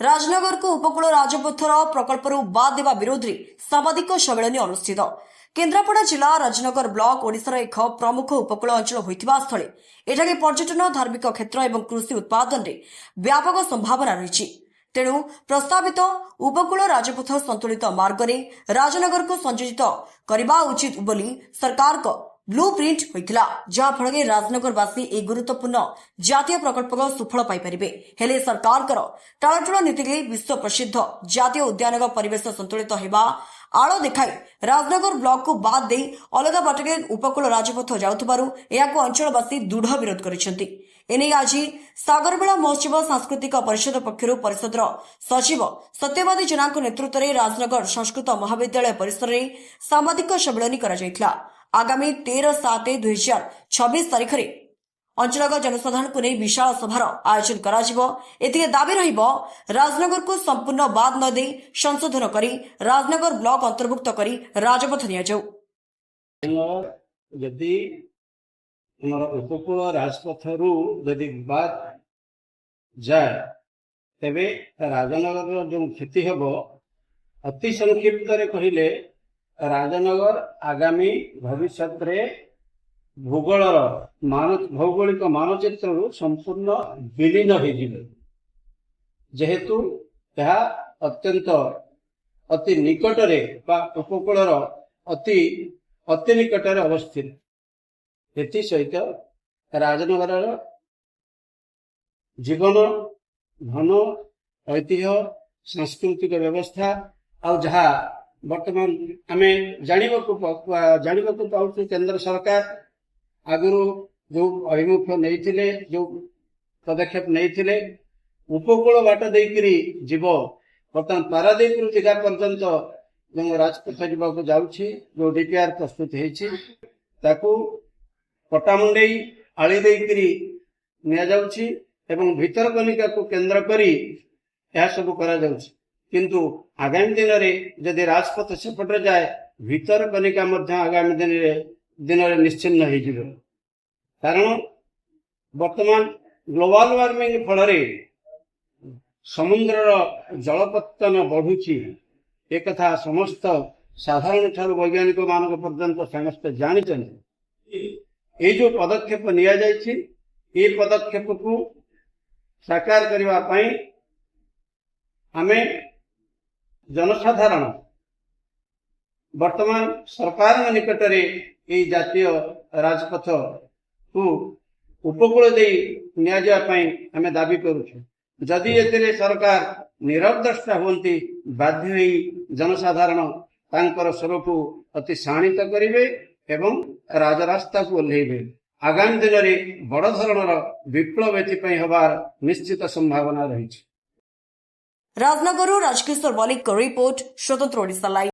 राजनगर को उपकूल राजपथर प्रकल्पर बाद देवा विरोध में सांबादिक सम्मेलन अनुष्ठित। केन्द्रापड़ा जिला राजनगर ब्लॉक ओडिशार एक प्रमुख उपकूल अंचल होइतिबा स्थले एठाके पर्यटन धार्मिक क्षेत्र और कृषि उत्पादन में व्यापक संभावना रही। तेणु प्रस्तावित उपकूल राजपथ संतुलित मार्ग में राजनगर को संयोजित करने उचित बोली सरकार को ब्लू प्रिंट होइतिला, जहाँ फल राजनगरवासी एक गुरुत्वपूर्ण जातीय प्रकल्प सुफल पाइपारे। हेले सरकार टालटुल नीति विश्व प्रसिद्ध जातीय उद्यान परिवेश संतुलित होगा आड़ देखाई राजनगर ब्लॉक को बाद दे अलग बाटे उपकूल राजपथ जाउथबारु एहाको अंचलवासी दृढ़ विरोध करिसेंति। एने आज सागरबेला महोत्सव सांस्कृतिक परिषद पक्षर परिषदर सचिव सत्यवादी जेना नेतृत्व में राजनगर संस्कृत महाविद्यालय परिसर में सांबादिक सम्मेलन करा। आगामी 13/7/2026 तारीख में अंचल जनसाधारण को नहीं विशाल सभार आयोजन कर दाबी राजनगर को संपूर्ण बाद न दे संशोधन करी राजनगर ब्लॉक अंतर्भुक्त करी राजपथ यदि उपकूल राजपथ रु बाद जाए तेबे राजनगर जो क्षति हम अति संक्षिप्त कहले राजनगर आगामी भविष्य भूगोलर भौगोलिक मानचित्र संपूर्ण विलीन हो जेहेतु यह अत्यंत अति निकटरे उपकूलर अति अति निकटरे अवस्थित। एथि सहित राजनगर जीवन धन ऐतिह्य सांस्कृतिक व्यवस्था आ जहाँ वर्तमान आमे जानिबाकु पाउछु केंद्र सरकार आगुरु जो अभिमुख नहीं जो पदक्षेप नहीं उपकूल बाट देकरी जीव बर्तमान पारादीप रु दीघा पर्यंत जो राजपथ जावाक जाउछि जो डीपीआर प्रस्तुत होइछि ताकू पटामुंडे आली देकरी निया जाउछि एवं भितरकनिका को केंद्र करी यह सब करा जाउछि। किंतु आगामी दिन में जदि राजपथ सेपटे जाए भितरकनिका मध्य आगामी दिन में निश्चिन्न हो कारण वर्तमान ग्लोबल वार्मिंग फल समुद्र जलपतन बढ़ुची एक कथा समस्त साधारण ठार वैज्ञानिक मान पर्यंत समस्ते जानी ये जो पदक्षेप निया जायछि ये पदक्षेप को साकार करने आमे जनसाधारण वर्तमान सरकार निकट में जातीय राजपथ को उपकूल दे आमे दाबी करुछु। जदि एतिरे सरकार नीरव द्रष्टा हुंती बाध्य जनसाधारण तांकर स्वर को अति शाणित करिवे एवं राजरास्ता को ओह्लैबे। आगामी दिन में बड़ धरणर विप्लव एथिपई हबार निश्चित संभावना रही। राजनगर राजकिशोर मलिक रिपोर्ट स्वतंत्र ओडिशा लाइव।